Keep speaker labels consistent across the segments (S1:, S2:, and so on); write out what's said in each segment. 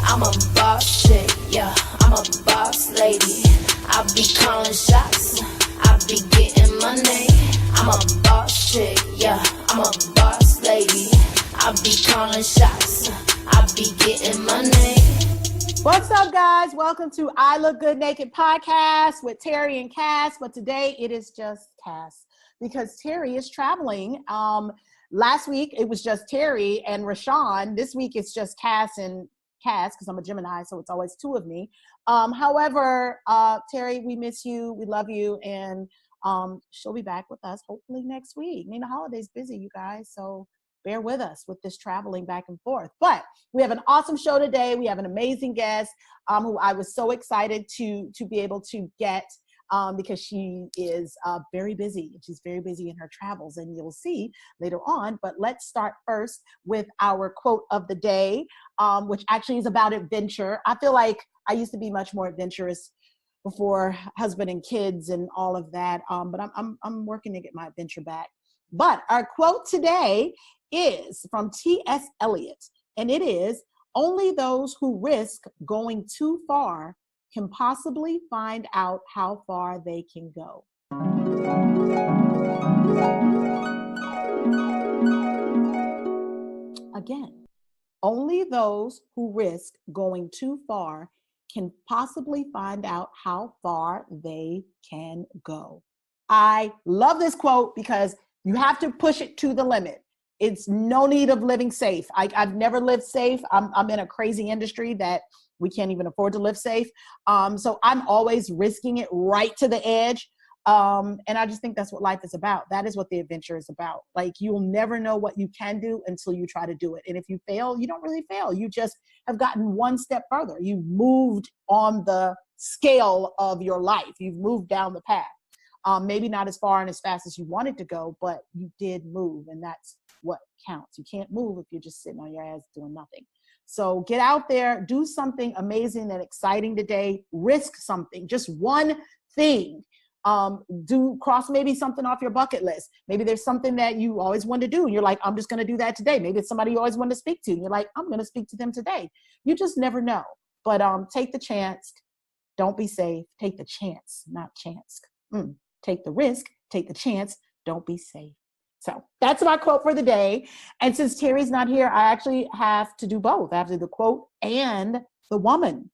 S1: I'm a boss chick, yeah, I'm a boss lady. I be calling shots, I be getting money. I'm a boss chick, yeah, I'm a boss lady. I be calling shots, I be getting money.
S2: What's up, guys? Welcome to I Look Good Naked podcast with Terry and Cass. But today it is just Cass because Terry is traveling. Last week it was just Terry and Rashawn. This week it's just Cass and Cass because I'm a Gemini, so it's always two of me. However, Terry, we miss you. We love you. And she'll be back with us hopefully next week. I mean, the holiday's busy, you guys, so bear with us with this traveling back and forth. But we have an awesome show today. We have an amazing guest who I was so excited to be able to get because she is very busy. She's very busy in her travels, and you'll see later on. But let's start first with our quote of the day, which actually is about adventure. I feel like I used to be much more adventurous before husband and kids and all of that, but I'm working to get my adventure back. But our quote today is from T.S. Eliot, and it is, "Only those who risk going too far can possibly find out how far they can go." Again, only those who risk going too far can possibly find out how far they can go. I love this quote because you have to push it to the limit. It's no need of living safe. I've never lived safe. I'm in a crazy industry that we can't even afford to live safe. So I'm always risking it right to the edge. And I just think that's what life is about. That is what the adventure is about. Like, you'll never know what you can do until you try to do it. And if you fail, you don't really fail. You just have gotten one step further. You've moved on the scale of your life. You've moved down the path. Maybe not as far and as fast as you wanted to go, but you did move, and that's what counts. You can't move if you're just sitting on your ass doing nothing. So get out there, do something amazing and exciting today, risk something, just one thing. Do cross maybe something off your bucket list. Maybe there's something that you always wanted to do, and you're like, I'm just going to do that today. Maybe it's somebody you always wanted to speak to, and you're like, I'm going to speak to them today. You just never know. But take the chance. Don't be safe. Take the chance, not chance. Take the risk, take the chance, don't be safe. So that's my quote for the day. And since Terry's not here, I actually have to do both. I have to do the quote and the woman.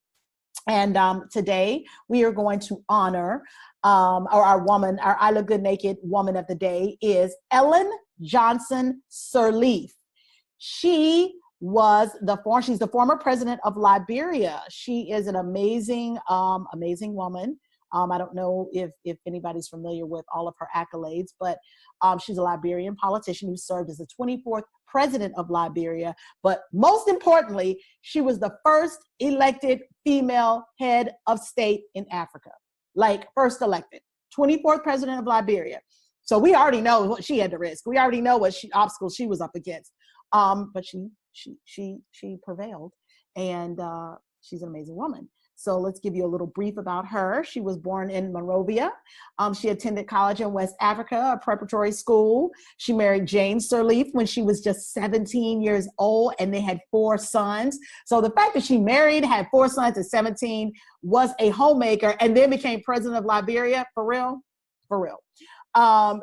S2: And today we are going to honor our woman, our I Look Good Naked woman of the day is Ellen Johnson Sirleaf. She's the former president of Liberia. She is an amazing woman. I don't know if anybody's familiar with all of her accolades, but she's a Liberian politician who served as the 24th president of Liberia. But most importantly, she was the first elected female head of state in Africa. Like, first elected, 24th president of Liberia. So we already know what she had to risk. We already know what obstacles she was up against. But she prevailed, and she's an amazing woman. So let's give you a little brief about her. She was born in Monrovia. She attended college in West Africa, a preparatory school. She married James Sirleaf when she was just 17 years old, and they had 4 sons. So the fact that she married, had 4 sons at 17, was a homemaker, and then became president of Liberia, for real? For real.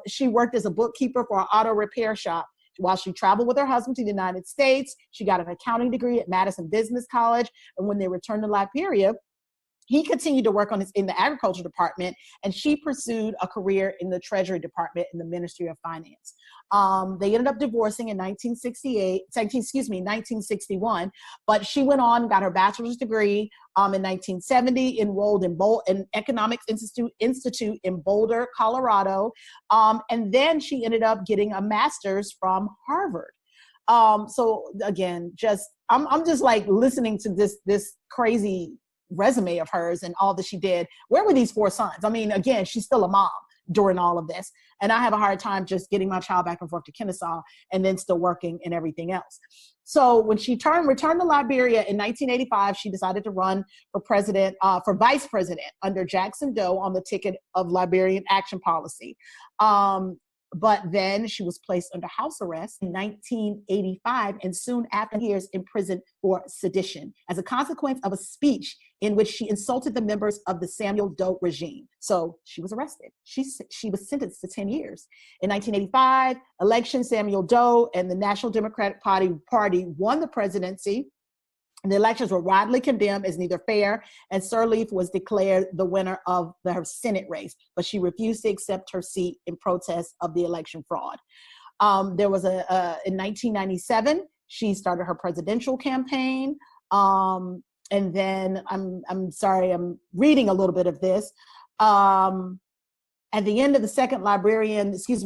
S2: She worked as a bookkeeper for an auto repair shop. While she traveled with her husband to the United States, she got an accounting degree at Madison Business College. And when they returned to Liberia, he continued to work in the agriculture department, and she pursued a career in the Treasury Department in the Ministry of Finance. They ended up divorcing in 1961, but she went on and got her bachelor's degree in 1970, enrolled in Economics Institute in Boulder, Colorado, and then she ended up getting a master's from Harvard. So again, I'm just like listening to this crazy resume of hers and all that she did. Where were these 4 sons? I mean, again, she's still a mom during all of this. And I have a hard time just getting my child back and forth to Kennesaw and then still working and everything else. So when she returned to Liberia in 1985, she decided to run for vice president under Jackson Doe on the ticket of Liberian Action Policy. But then she was placed under house arrest in 1985 and soon after years imprisoned for sedition as a consequence of a speech in which she insulted the members of the Samuel Doe regime. So she was arrested. She was sentenced to 10 years. In 1985, election, Samuel Doe and the National Democratic Party won the presidency. The elections were widely condemned as neither fair, and Sirleaf was declared the winner of her Senate race, but she refused to accept her seat in protest of the election fraud. There was in 1997, she started her presidential campaign. And then I'm sorry, I'm reading a little bit of this. At the end of the Second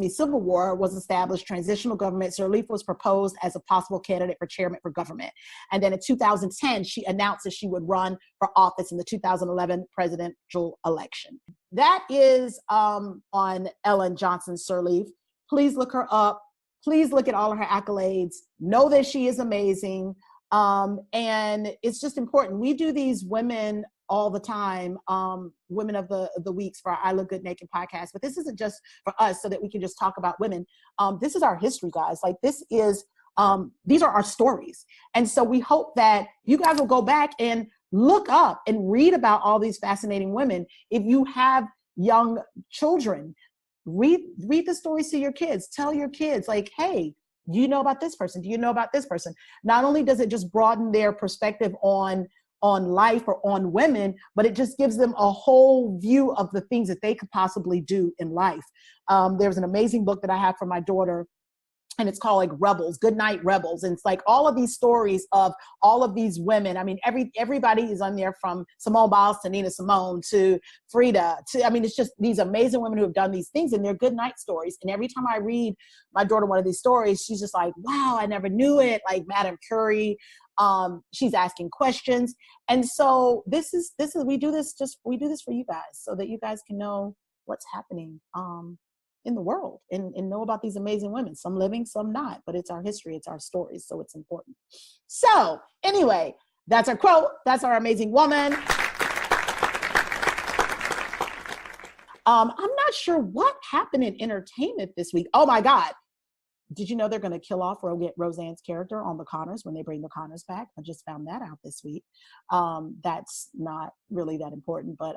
S2: Civil War was established transitional government. Sirleaf was proposed as a possible candidate for chairman for government. And then in 2010, she announced that she would run for office in the 2011 presidential election. That is on Ellen Johnson Sirleaf. Please look her up. Please look at all of her accolades. Know that she is amazing. And it's just important. We do these women all the time, Women of the Weeks for our I Look Good Naked podcast. But this isn't just for us so that we can just talk about women. This is our history, guys. Like this is, these are our stories. And so we hope that you guys will go back and look up and read about all these fascinating women. If you have young children, read the stories to your kids. Tell your kids like, hey, do you know about this person? Do you know about this person? Not only does it just broaden their perspective on life or on women, but it just gives them a whole view of the things that they could possibly do in life. There's an amazing book that I have for my daughter, and it's called like Rebels, Goodnight Rebels. And it's like all of these stories of all of these women. I mean, everybody is on there from Simone Biles to Nina Simone to Frida to, I mean, it's just these amazing women who have done these things, and they're good night stories. And every time I read my daughter one of these stories, she's just like, wow, I never knew it. Like Madame Curie, she's asking questions. And so we do this for you guys so that you guys can know what's happening in the world and know about these amazing women, some living, some not, but it's our history, it's our stories, so it's important. So anyway, that's our quote, that's our amazing woman. I'm not sure what happened in entertainment this week. Oh my God. Did you know they're going to kill off Roseanne's character on The Connors when they bring The Connors back? I just found that out this week. That's not really that important, but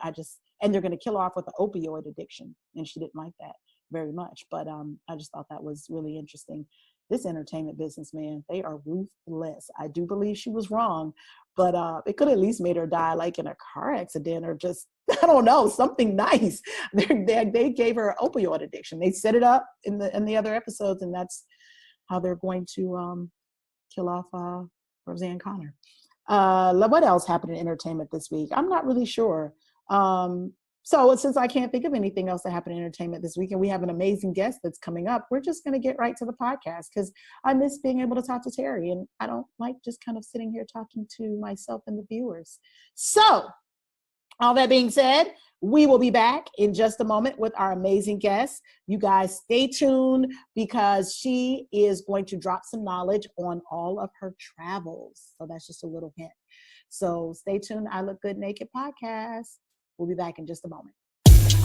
S2: and they're going to kill off with the opioid addiction. And she didn't like that very much. But I just thought that was really interesting. This entertainment business, man, they are ruthless. I do believe she was wrong, but it could at least made her die like in a car accident or just, I don't know, something nice. They gave her opioid addiction. They set it up in the other episodes, and that's how they're going to kill off Roseanne Connor. What else happened in entertainment this week? I'm not really sure. So since I can't think of anything else that happened in entertainment this week, and we have an amazing guest that's coming up, we're just going to get right to the podcast because I miss being able to talk to Terry, and I don't like just kind of sitting here talking to myself and the viewers. So all that being said, we will be back in just a moment with our amazing guest. You guys stay tuned because she is going to drop some knowledge on all of her travels. So that's just a little hint. So stay tuned. I Look Good Naked podcast. We'll be back in just a moment.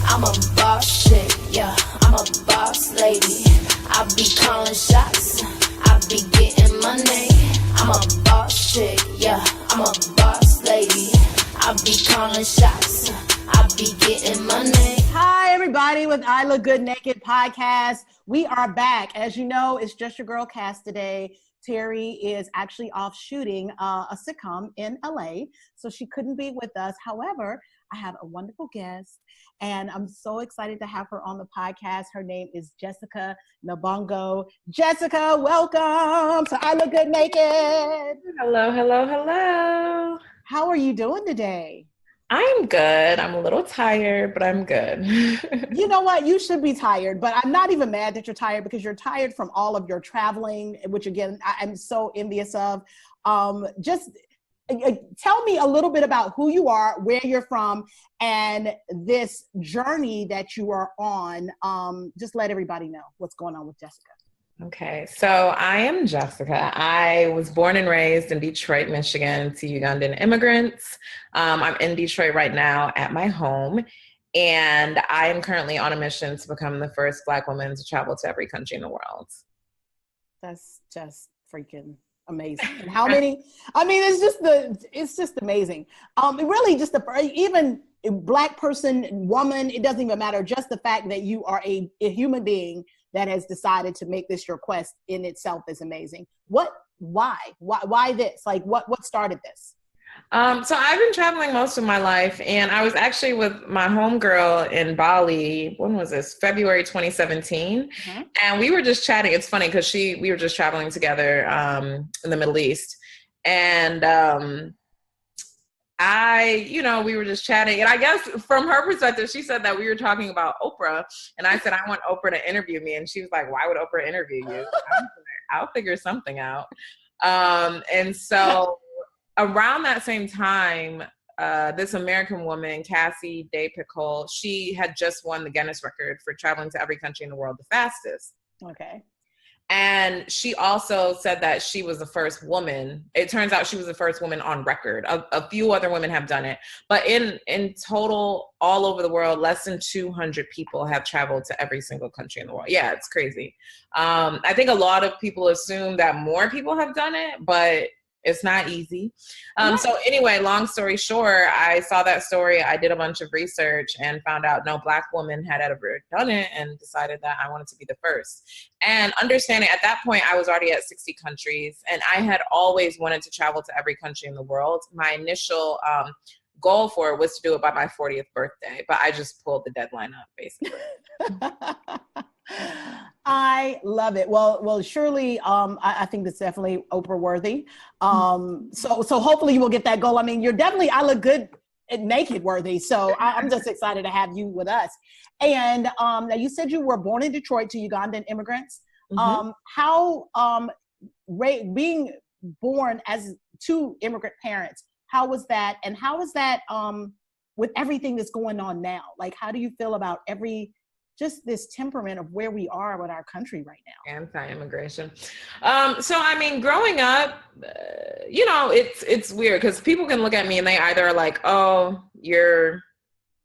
S1: I'm a boss chick, yeah, I'm a boss lady. I be calling shots, I be getting money. I'm a boss chick, yeah, I'm a boss lady. I be calling shots, I be getting money.
S2: Hi, everybody, with I Look Good Naked podcast. We are back. As you know, it's just your girl Cass today. Terry is actually off shooting a sitcom in LA, so she couldn't be with us. However, I have a wonderful guest, and I'm so excited to have her on the podcast. Her name is Jessica Nabongo. Jessica, welcome to I Look Good Naked.
S3: Hello, hello, hello.
S2: How are you doing today?
S3: I'm good. I'm a little tired, but I'm good.
S2: You know what? You should be tired, but I'm not even mad that you're tired because you're tired from all of your traveling, which again, I'm so envious of. Just tell me a little bit about who you are, where you're from, and this journey that you are on. Just let everybody know what's going on with Jessica.
S3: Okay, so I am Jessica. I was born and raised in Detroit, Michigan to Ugandan immigrants. I'm in Detroit right now at my home. And I am currently on a mission to become the first Black woman to travel to every country in the world.
S2: That's just freaking amazing. And how many? I mean, it's just amazing. Really, just even a Black person, woman, it doesn't even matter. Just the fact that you are a human being that has decided to make this your quest in itself is amazing. Why this? Like, what started this?
S3: So I've been traveling most of my life, and I was actually with my homegirl in Bali. When was this? February 2017. Mm-hmm. And we were just chatting. It's funny because we were just traveling together in the Middle East. And we were just chatting. And I guess from her perspective, she said that we were talking about Oprah. And I said, I want Oprah to interview me. And she was like, why would Oprah interview you? I'll figure something out. And so around that same time, this American woman, Cassie Day Pickle, she had just won the Guinness record for traveling to every country in the world the fastest.
S2: Okay.
S3: And she also said that she was the first woman. It turns out she was the first woman on record. A few other women have done it. But in total, all over the world, less than 200 people have traveled to every single country in the world. Yeah, it's crazy. I think a lot of people assume that more people have done it, but it's not easy. So anyway, long story short, I saw that story. I did a bunch of research and found out no Black woman had ever done it, and decided that I wanted to be the first. And understanding at that point, I was already at 60 countries, and I had always wanted to travel to every country in the world. My initial goal for it was to do it by my 40th birthday, but I just pulled the deadline up, basically.
S2: I love it. Well, surely, I think it's definitely Oprah worthy. So hopefully you will get that goal. I mean, I look good naked worthy. So I'm just excited to have you with us. And now you said you were born in Detroit to Ugandan immigrants. Mm-hmm. Being born as two immigrant parents, how was that? And how is that with everything that's going on now? Like, how do you feel about just this temperament of where we are with our country right now?
S3: Anti-immigration. So, I mean, growing up, it's weird because people can look at me and they either are like, oh, you're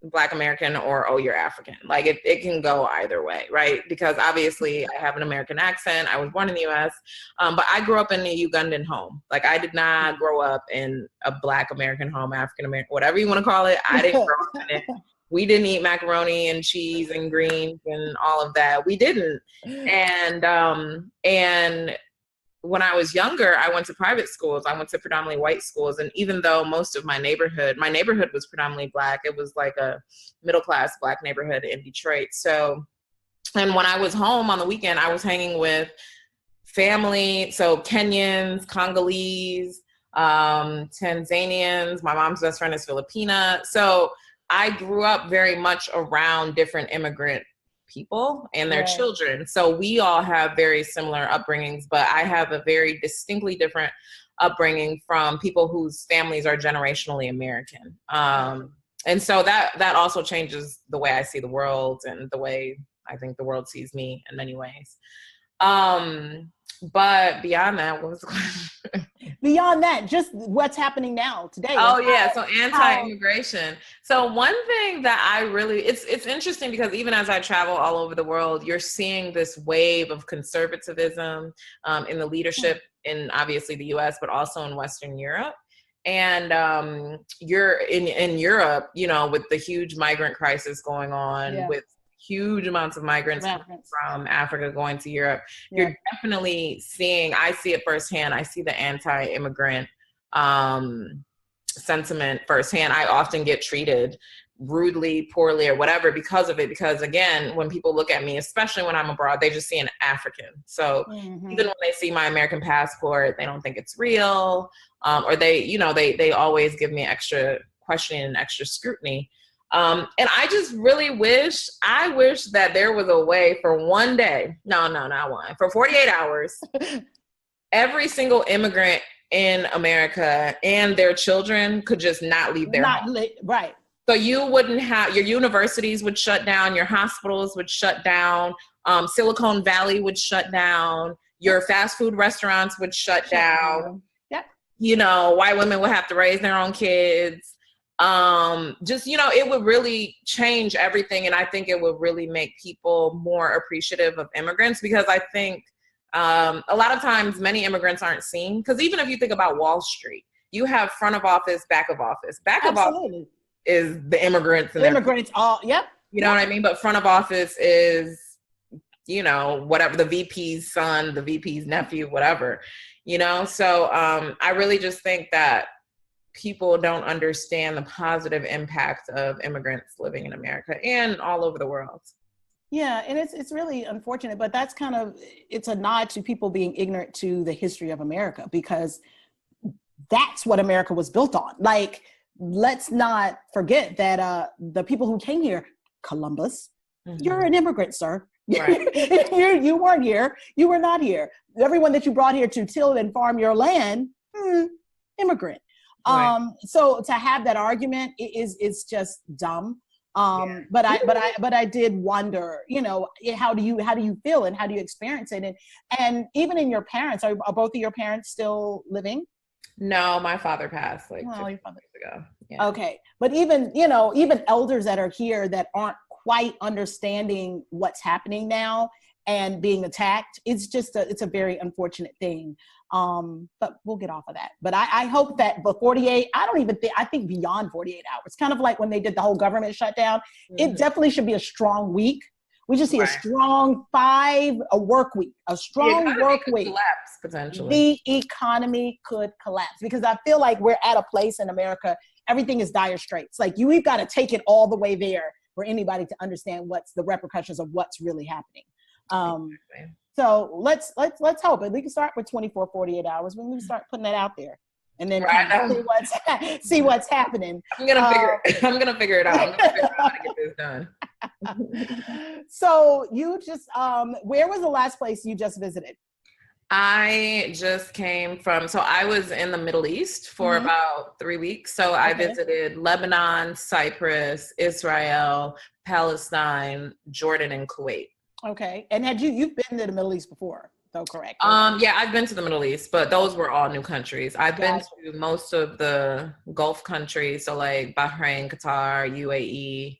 S3: Black American, or, oh, you're African. Like it can go either way, right? Because obviously I have an American accent. I was born in the US, but I grew up in a Ugandan home. Like I did not grow up in a Black American home, African American, whatever you want to call it. I didn't grow up in it. We didn't eat macaroni and cheese and greens and all of that. We didn't. And when I was younger, I went to private schools. I went to predominantly white schools. And even though most of my neighborhood was predominantly Black, it was like a middle-class Black neighborhood in Detroit. So, and when I was home on the weekend, I was hanging with family. So Kenyans, Congolese, Tanzanians. My mom's best friend is Filipina. So I grew up very much around different immigrant people and their children. So we all have very similar upbringings, but I have a very distinctly different upbringing from people whose families are generationally American. And so that also changes the way I see the world and the way I think the world sees me in many ways. But beyond that, what was the question?
S2: Beyond that, just what's happening now today.
S3: Oh yeah, so anti-immigration. So one thing that it's interesting because even as I travel all over the world, you're seeing this wave of conservatism in the leadership in obviously the US, but also in Western Europe. And you're in Europe, with the huge migrant crisis going on, with huge amounts of migrants from Africa going to Europe. You're definitely I see it firsthand. I see the anti-immigrant sentiment firsthand. I often get treated rudely, poorly, or whatever because of it. Because again, when people look at me, especially when I'm abroad, they just see an African. So even when they see my American passport, they don't think it's real. Or they always give me extra questioning and extra scrutiny. And I just really wish that there was a way for one day, not one, for 48 hours, every single immigrant in America and their children could just not leave their home.
S2: Right.
S3: So you wouldn't have, your universities would shut down, your hospitals would shut down, Silicon Valley would shut down, your fast food restaurants would shut down.
S2: Yep.
S3: White women would have to raise their own kids. Just, you know, it would really change everything. And I think it would really make people more appreciative of immigrants, because I think a lot of times many immigrants aren't seen. Because even if you think about Wall Street, you have front of office, back of office. Back of office is the immigrants and
S2: immigrants. All yep.
S3: You know what I mean? But front of office is, you know, whatever, the VP's son, the VP's nephew, whatever, you know? So I really just think that people don't understand the positive impact of immigrants living in America and all over the world.
S2: Yeah, and it's really unfortunate, but that's kind of, it's a nod to people being ignorant to the history of America, because that's what America was built on. Like, let's not forget that the people who came here, Columbus, you're an immigrant, sir. Right. you weren't here. You were not here. Everyone that you brought here to till and farm your land, immigrant. Right. So to have that argument is just dumb. But I did wonder, you know, how do you feel and how do you experience it? And even in your parents, are both of your parents still living?
S3: No, my father passed like 50 years ago. Yeah.
S2: Okay. But even, you know, even elders that are here that aren't quite understanding what's happening now and being attacked, it's just it's a very unfortunate thing. But we'll get off of that. But I hope that but 48, I think beyond 48 hours, kind of like when they did the whole government shutdown, it definitely should be a strong week. We just see a strong work week, a strong work week.
S3: Collapse, potentially.
S2: The economy could collapse, because I feel like we're at a place in America, everything is dire straits. Like we've got to take it all the way there for anybody to understand what's the repercussions of what's really happening. So let's hope. And we can start with 24, 48 hours. We can start putting that out there, and then see what's happening.
S3: I'm gonna figure it out. I'm gonna figure out how to get this done.
S2: So you just where was the last place you just visited?
S3: I just came from, so I was in the Middle East for about 3 weeks. So I visited Lebanon, Cyprus, Israel, Palestine, Jordan, and Kuwait.
S2: Okay. And you've been to the Middle East before, though, correct?
S3: Yeah, I've been to the Middle East, but those were all new countries. I've been to most of the Gulf countries, so like Bahrain, Qatar, UAE,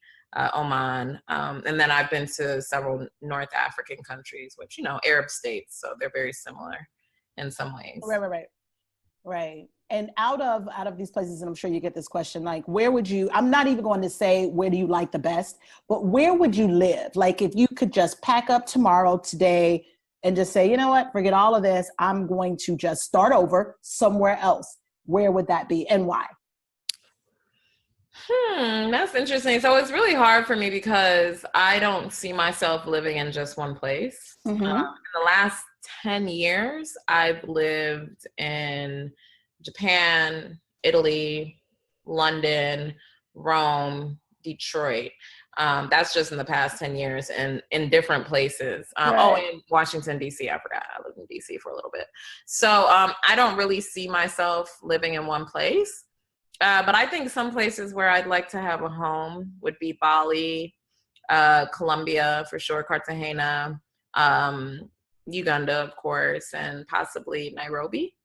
S3: Oman, and then I've been to several North African countries, which, you know, Arab states, so they're very similar in some ways.
S2: Right. And out of these places, and I'm sure you get this question, like, where would you, I'm not even going to say where do you like the best, but where would you live? Like, if you could just pack up tomorrow, today, and just say, you know what, forget all of this, I'm going to just start over somewhere else, where would that be and why?
S3: That's interesting. So it's really hard for me because I don't see myself living in just one place. In the last 10 years, I've lived in Japan, Italy, London, Rome, Detroit. That's just in the past 10 years and in different places. And Washington, D.C. I forgot. I lived in D.C. for a little bit. So I don't really see myself living in one place. But I think some places where I'd like to have a home would be Bali, Colombia for sure, Cartagena, Uganda, of course, and possibly Nairobi.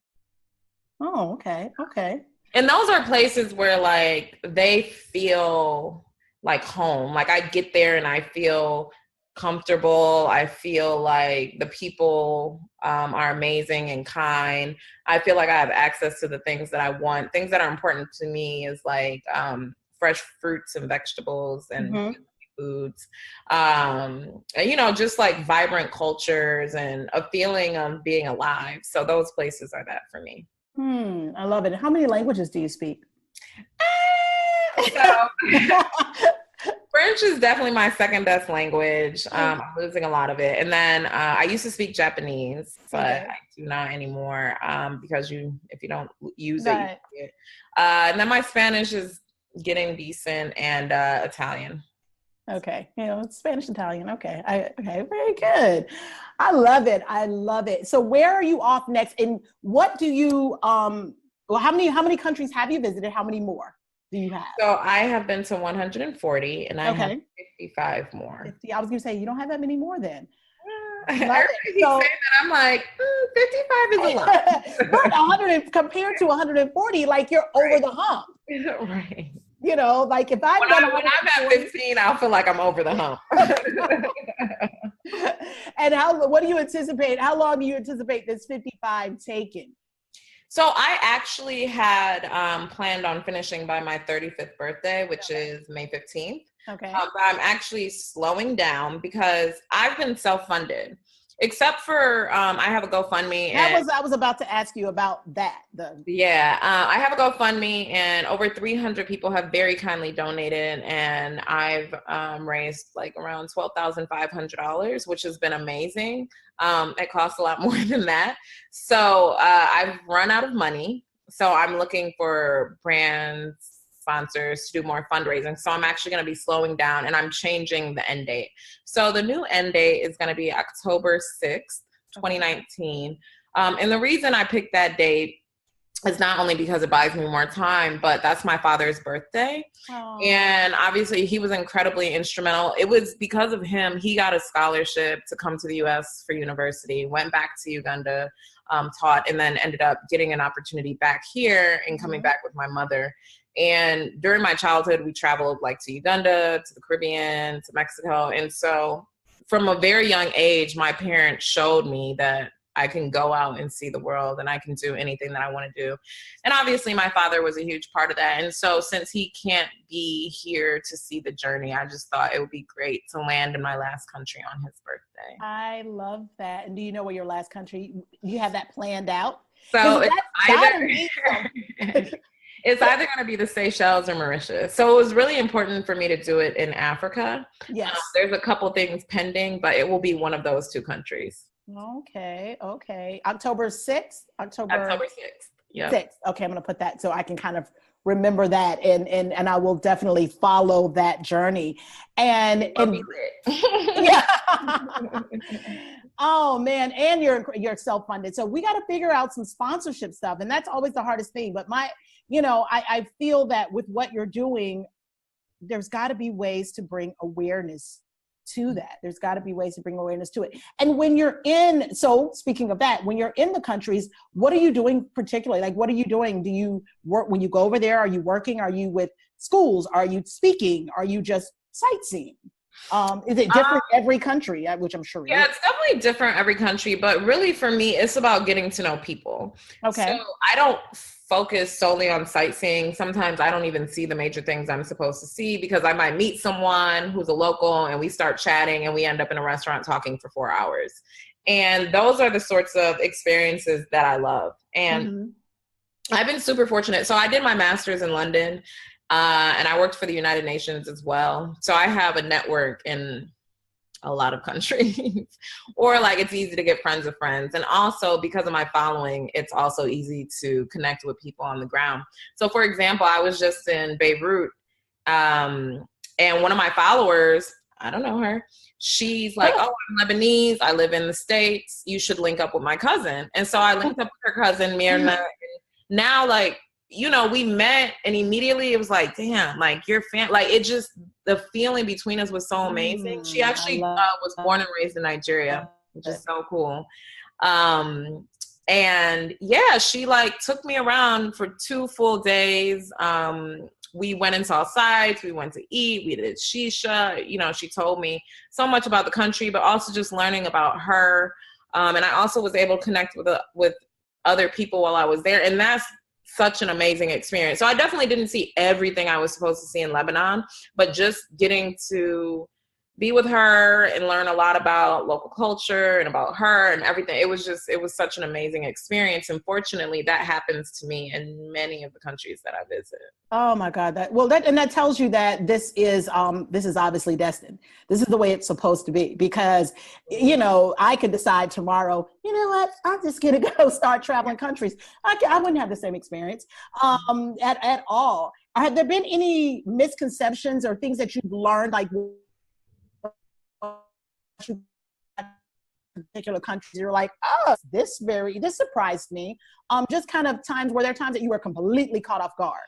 S2: Oh, okay.
S3: And those are places where like they feel like home. Like I get there and I feel comfortable. I feel like the people are amazing and kind. I feel like I have access to the things that I want. Things that are important to me is like fresh fruits and vegetables and foods. And, you know, just like vibrant cultures and a feeling of being alive. So those places are that for me.
S2: I love it. How many languages do you speak?
S3: So French is definitely my second best language. I'm losing a lot of it. And then I used to speak Japanese, but I do not anymore because if you don't use it, you forget. And then my Spanish is getting decent, and Italian.
S2: Okay. You know, Spanish, Italian. Okay. Okay. Very good. I love it. So where are you off next? And what do you, how many countries have you visited? How many more do you have?
S3: So I have been to 140 and I have 55 more.
S2: 50. I was going to say, you don't have that many more then.
S3: Everybody keeps saying that. I'm like, 55 is a lot.
S2: But 100 compared to 140, like you're over the hump.
S3: Right.
S2: You know, like if I've done
S3: When I'm at 15, I'll feel like I'm over the hump.
S2: And what do you anticipate? How long do you anticipate this 55 taking?
S3: So I actually had planned on finishing by my 35th birthday, which is May 15th.
S2: Okay.
S3: But I'm actually slowing down because I've been self-funded, except for I have a GoFundMe.
S2: I was about to ask you about that.
S3: I have a GoFundMe, and over 300 people have very kindly donated, and I've raised like around $12,500, which has been amazing. It costs a lot more than that. So I've run out of money. So I'm looking for brands, sponsors to do more fundraising. So I'm actually going to be slowing down, and I'm changing the end date. So the new end date is going to be October 6th, 2019. And the reason I picked that date is not only because it buys me more time, but that's my father's birthday. Aww. And obviously he was incredibly instrumental. It was because of him, he got a scholarship to come to the US for university, went back to Uganda, taught, and then ended up getting an opportunity back here and coming back with my mother. And during my childhood, we traveled like to Uganda, to the Caribbean, to Mexico. And so from a very young age, my parents showed me that I can go out and see the world, and I can do anything that I want to do. And obviously my father was a huge part of that. And so since he can't be here to see the journey, I just thought it would be great to land in my last country on his birthday.
S2: I love that. And do you know where your last country, you have that planned out?
S3: So it's either going to be the Seychelles or Mauritius. So it was really important for me to do it in Africa.
S2: Yes.
S3: There's a couple things pending, but it will be one of those two countries.
S2: Okay. October 6th? October 6th.
S3: Yeah.
S2: 6th. Okay, I'm going to put that so I can kind of remember that, and I will definitely follow that journey. And yeah. Oh man, and you're self-funded. So we got to figure out some sponsorship stuff, and that's always the hardest thing. But I feel that with what you're doing, there's got to be ways to bring awareness to that. There's got to be ways to bring awareness to it. And when you're so speaking of that, when you're in the countries, what are you doing particularly? Like, what are you doing? Do you work when you go over there? Are you working? Are you with schools? Are you speaking? Are you just sightseeing? Is it different every country, which I'm sure?
S3: Yeah, it's definitely different every country, but really for me, it's about getting to know people.
S2: Okay.
S3: So I don't focus solely on sightseeing. Sometimes I don't even see the major things I'm supposed to see because I might meet someone who's a local and we start chatting and we end up in a restaurant talking for 4 hours. And those are the sorts of experiences that I love. And I've been super fortunate. So I did my master's in London. And I worked for the United Nations as well. So I have a network in a lot of countries, or like it's easy to get friends of friends. And also because of my following, it's also easy to connect with people on the ground. So for example, I was just in Beirut, and one of my followers, I don't know her, she's like, oh, I'm Lebanese, I live in the States, you should link up with my cousin. And so I linked up with her cousin, Mirna, and now like, we met and immediately it was like, damn, like your like it just, the feeling between us was so amazing. She actually was born and raised in Nigeria, which is so cool. And yeah, she like took me around for 2 full days. We went and saw sites, we went to eat, we did shisha. She told me so much about the country, but also just learning about her. And I also was able to connect with other people while I was there. And that's such an amazing experience. So I definitely didn't see everything I was supposed to see in Lebanon, but just getting to be with her and learn a lot about local culture and about her and everything. It was such an amazing experience. And fortunately that happens to me in many of the countries that I visit.
S2: Oh my God. That tells you that this is obviously destined. This is the way it's supposed to be, because, I could decide tomorrow, you know what, I'm just going to go start traveling countries. I wouldn't have the same experience at all. Have there been any misconceptions or things that you've learned, like particular countries you're like, oh, this surprised me, just kind of times, were there times that you were completely caught off guard?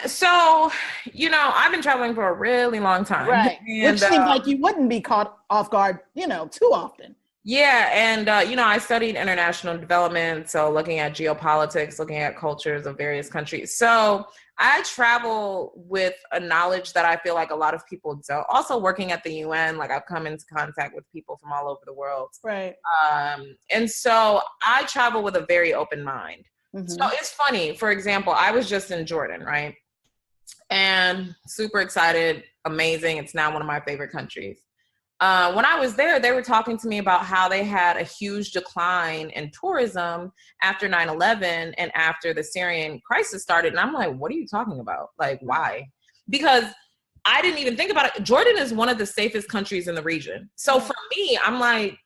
S3: So I've been traveling for a really long time,
S2: right? And, which seems like you wouldn't be caught off guard too often.
S3: Yeah. And I studied international development, so looking at geopolitics, looking at cultures of various countries. So I travel with a knowledge that I feel like a lot of people don't. Also working at the UN, like I've come into contact with people from all over the world.
S2: Right.
S3: And so I travel with a very open mind. So
S2: Mm-hmm.
S3: it's funny. For example, I was just in Jordan, right? And super excited, amazing. It's now one of my favorite countries. When I was there, they were talking to me about how they had a huge decline in tourism after 9/11 and after the Syrian crisis started. And I'm like, what are you talking about? Like, why? Because I didn't even think about it. Jordan is one of the safest countries in the region. So for me, I'm like,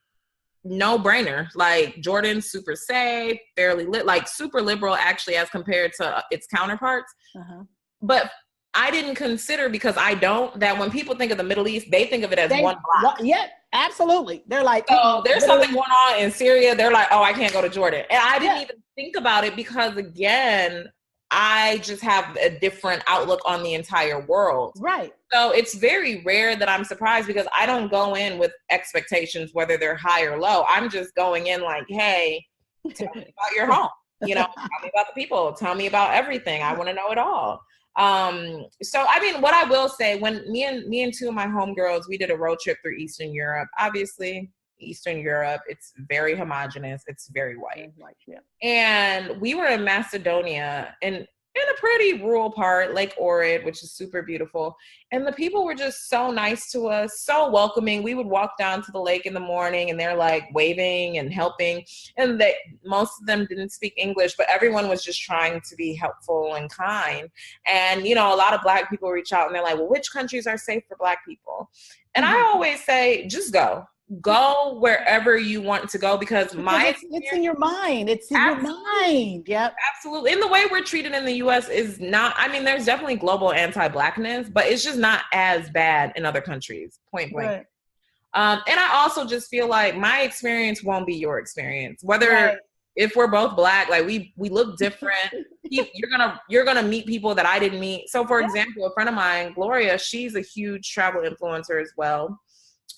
S3: no brainer. Like Jordan's super safe, fairly lit, like super liberal actually as compared to its counterparts.
S2: Uh-huh.
S3: But I didn't consider, because I don't, that when people think of the Middle East, they think of it as one block.
S2: Yeah, absolutely. They're like,
S3: so there's something going on in Syria. They're like, oh, I can't go to Jordan. And I didn't even think about it because, again, I just have a different outlook on the entire world.
S2: Right.
S3: So it's very rare that I'm surprised, because I don't go in with expectations, whether they're high or low. I'm just going in like, hey, tell me about your home. You know, tell me about the people. Tell me about everything. I want to know it all. So I mean, what I will say, when me and two of my homegirls, we did a road trip through Eastern Europe. Obviously, Eastern Europe, it's very homogenous. It's very white.
S2: Yeah.
S3: And we were in Macedonia, and in a pretty rural part, Lake Ohrid, which is super beautiful. And the people were just so nice to us, so welcoming. We would walk down to the lake in the morning and they're like waving and helping. And most of them didn't speak English, but everyone was just trying to be helpful and kind. And, you know, a lot of Black people reach out and they're like, well, which countries are safe for Black people? And I always say, just go. Go wherever you want to go, because
S2: it's in your mind. It's in your mind. Yep.
S3: Absolutely. And the way we're treated in the US is not, I mean, there's definitely global anti-Blackness, but it's just not as bad in other countries, point blank. Right. And I also just feel like my experience won't be your experience. Whether if we're both Black, like we look different. You're gonna meet people that I didn't meet. So for example, a friend of mine, Gloria, she's a huge travel influencer as well.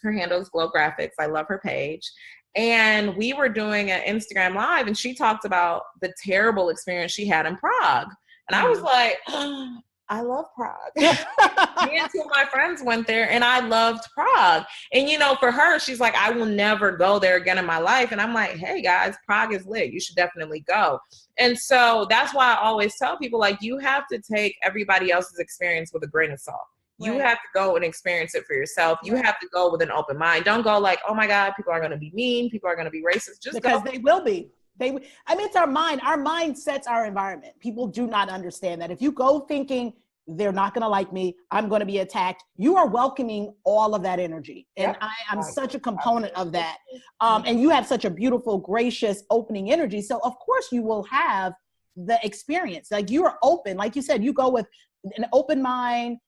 S3: Her handle is Glow Graphics. I love her page. And we were doing an Instagram live, and she talked about the terrible experience she had in Prague. And I was like, oh, I love Prague. Me and two of my friends went there, and I loved Prague. And, you know, for her, she's like, I will never go there again in my life. And I'm like, hey, guys, Prague is lit. You should definitely go. And so that's why I always tell people, like, you have to take everybody else's experience with a grain of salt. You have to go and experience it for yourself. You have to go with an open mind. Don't go like, oh my God, people are going to be mean. People are going to be racist. Just
S2: because
S3: go.
S2: They will be. I mean, it's our mind. Our mind sets our environment. People do not understand that. If you go thinking they're not going to like me, I'm going to be attacked, you are welcoming all of that energy. And I'm such a component of that. And you have such a beautiful, gracious, opening energy. So of course you will have the experience. Like you are open. Like you said, you go with an open mind,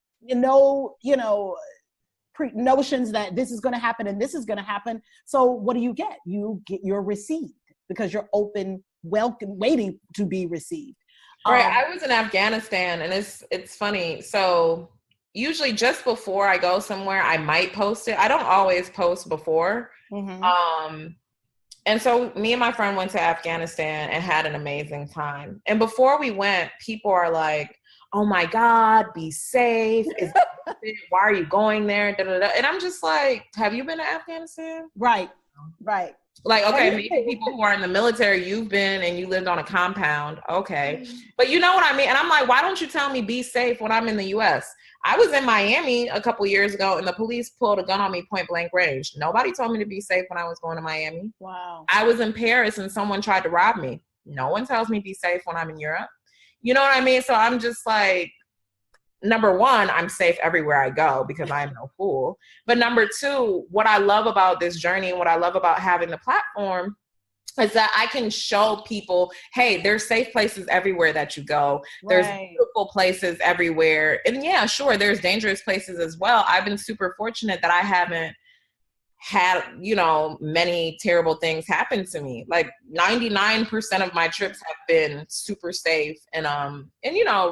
S2: notions that this is going to happen and this is going to happen. So what do you get? You're received because you're open, welcome, waiting to be received.
S3: Right. I was in Afghanistan, and it's funny. So usually just before I go somewhere, I might post it. I don't always post before. Mm-hmm. And so me and my friend went to Afghanistan and had an amazing time. And before we went, people are like, oh my God, be safe. Why are you going there? Da, da, da. And I'm just like, have you been to Afghanistan?
S2: Right.
S3: Like, okay, maybe people who are in the military, you've been and you lived on a compound. Okay. But you know what I mean? And I'm like, why don't you tell me be safe when I'm in the US? I was in Miami a couple years ago and the police pulled a gun on me point blank range. Nobody told me to be safe when I was going to Miami.
S2: Wow.
S3: I was in Paris and someone tried to rob me. No one tells me be safe when I'm in Europe. You know what I mean? So I'm just like, number one, I'm safe everywhere I go because I am no fool. But number two, what I love about this journey and what I love about having the platform is that I can show people, hey, there's safe places everywhere that you go. There's beautiful places everywhere. And yeah, sure, there's dangerous places as well. I've been super fortunate that I haven't had, many terrible things happen to me. Like 99% of my trips have been super safe and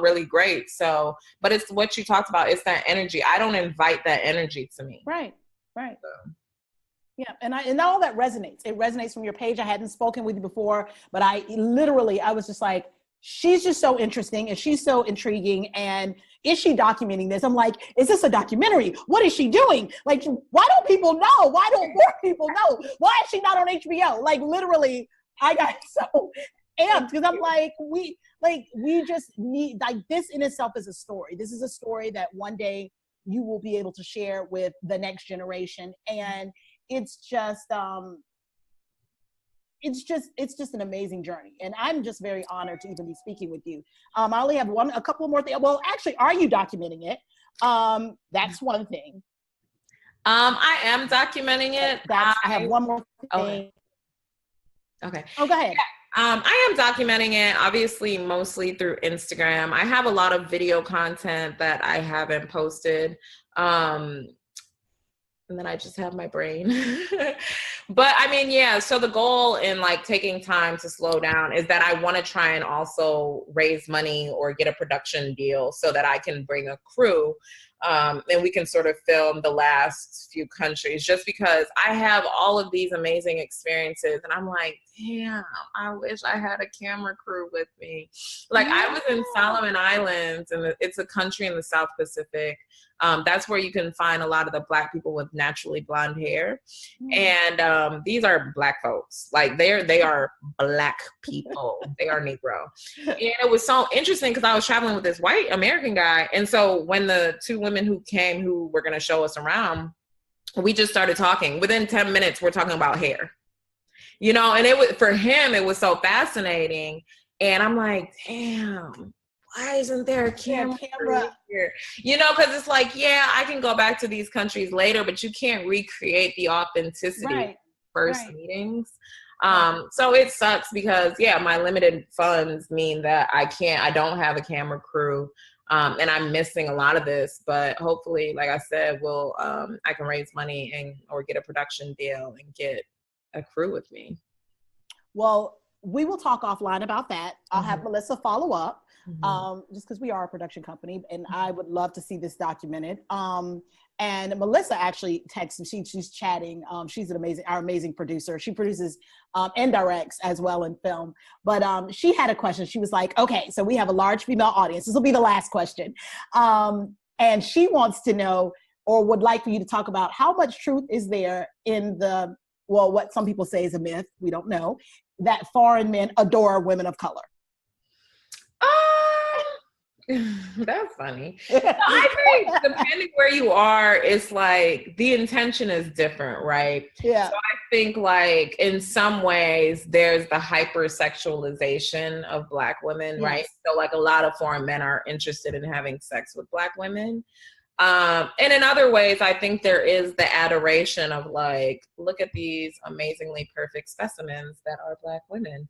S3: really great. So, but it's what you talked about. It's that energy. I don't invite that energy to me.
S2: Right. So. Yeah. And all that resonates. It resonates from your page. I hadn't spoken with you before, but I was just like, she's just so interesting and she's so intriguing. And is she documenting this? I'm like, is this a documentary? What is she doing? Like, why don't people know? Why don't more people know? Why is she not on HBO? Like, literally, I got so amped because I'm like, we just need, like, this in itself is a story. This is a story that one day you will be able to share with the next generation. And it's just an amazing journey. And I'm just very honored to even be speaking with you. I only have a couple more things. Well, actually, are you documenting it? That's one thing.
S3: I am documenting it.
S2: I have one more thing.
S3: Okay.
S2: Oh, go ahead.
S3: Yeah. I am documenting it, obviously, mostly through Instagram. I have a lot of video content that I haven't posted. And then I just have my brain. But I mean, yeah, so the goal in like taking time to slow down is that I want to try and also raise money or get a production deal so that I can bring a crew and we can sort of film the last few countries, just because I have all of these amazing experiences and I'm like, damn, I wish I had a camera crew with me. Like I was in Solomon Islands, and it's a country in the South Pacific. That's where you can find a lot of the Black people with naturally blonde hair. And these are Black folks. Like they are Black people. They are Negro. And it was so interesting because I was traveling with this white American guy. And so when the two women who came who were going to show us around, we just started talking. Within 10 minutes, we're talking about hair. You know, and it was, for him, it was so fascinating. And I'm like, damn, why isn't there a camera here? You know, because it's like, yeah, I can go back to these countries later, but you can't recreate the authenticity of first meetings. So it sucks because, yeah, my limited funds mean that I don't have a camera crew. And I'm missing a lot of this, but hopefully, like I said, I can raise money or get a production deal and get a crew with me.
S2: Well, we will talk offline about that. I'll have Melissa follow up, just because we are a production company, and I would love to see this documented. And Melissa actually texted me. She's chatting. She's our amazing producer. She produces and directs as well in film. But she had a question. She was like, okay, so we have a large female audience. This will be the last question. And she wants to know, or would like for you to talk about, how much truth is there in what some people say is a myth, we don't know, that foreign men adore women of color?
S3: That's funny. I think depending where you are, it's like the intention is different, right?
S2: Yeah.
S3: So I think like in some ways there's the hypersexualization of Black women, right? So like a lot of foreign men are interested in having sex with Black women. And in other ways, I think there is the adoration of like, look at these amazingly perfect specimens that are Black women.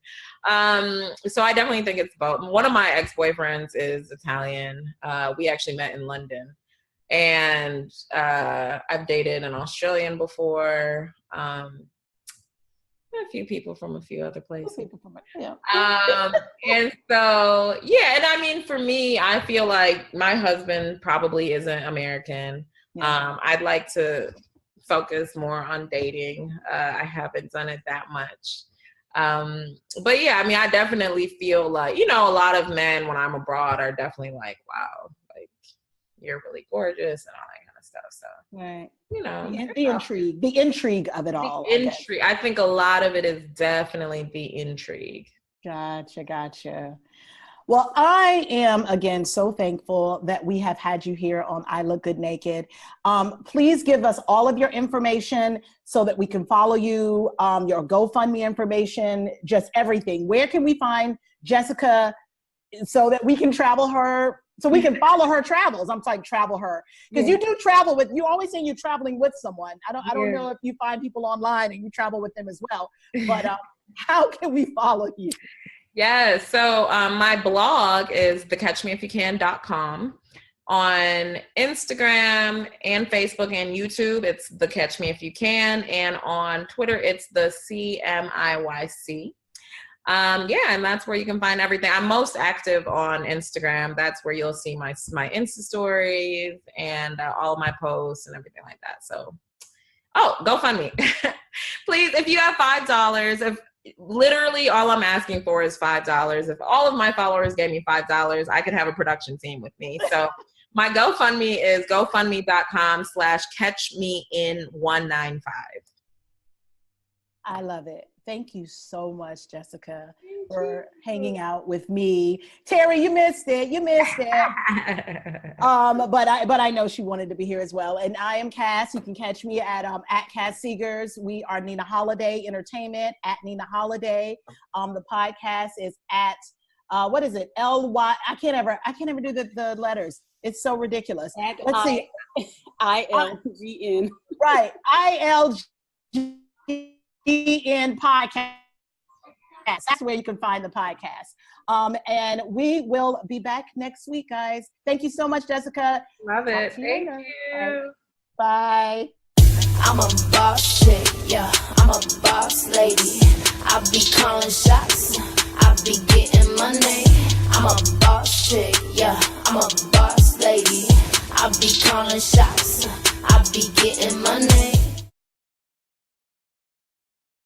S3: So I definitely think it's both. One of my ex-boyfriends is Italian. We actually met in London. And I've dated an Australian before. A few people from a few other places. And so, yeah. And I mean, for me, I feel like my husband probably isn't American. I'd like to focus more on dating. I haven't done it that much. But yeah, I mean, I definitely feel like, you know, a lot of men when I'm abroad are definitely like, wow, like you're really gorgeous and all that kind of stuff. So, you know,
S2: the intrigue of it all.
S3: I think a lot of it is definitely the intrigue.
S2: Gotcha. Well, I am, again, so thankful that we have had you here on I Look Good Naked. Please give us all of your information so that we can follow you, your GoFundMe information, just everything. Where can we find Jessica so that we can travel her, so we can follow her travels? I'm like, travel her. Because you do travel with, you always say you're traveling with someone. I don't know if you find people online and you travel with them as well, but how can we follow you?
S3: Yeah, so my blog is thecatchmeifyoucan.com. On Instagram and Facebook and YouTube, it's The Catch Me If You Can. And on Twitter, it's the CMIYC. And that's where you can find everything. I'm most active on Instagram. That's where you'll see my Insta stories and all my posts and everything like that. So, GoFundMe. Please, if you have $5, literally all I'm asking for is $5. If all of my followers gave me $5, I could have a production team with me. So my GoFundMe is gofundme.com/catchmein195.
S2: I love it. Thank you so much, Jessica, for hanging out with me. Terry, you missed it. You missed it. But I know she wanted to be here as well. And I am Cass. You can catch me at Cass Seegers. We are Nina Holiday Entertainment at Nina Holiday. The podcast is at what is it? LY. I can't ever do the letters. It's so ridiculous. Let's see.
S4: ILGN.
S2: Right. ILGN podcast. That's where you can find the podcast. And we will be back next week, guys. Thank you so much, Jessica.
S3: Love it. Thank you.
S2: Bye.
S1: I'm a boss chick, yeah, I'm a boss lady. I be calling shots, I be getting money. I'm a boss chick, yeah, I'm a boss lady. I be calling shots, I be getting money.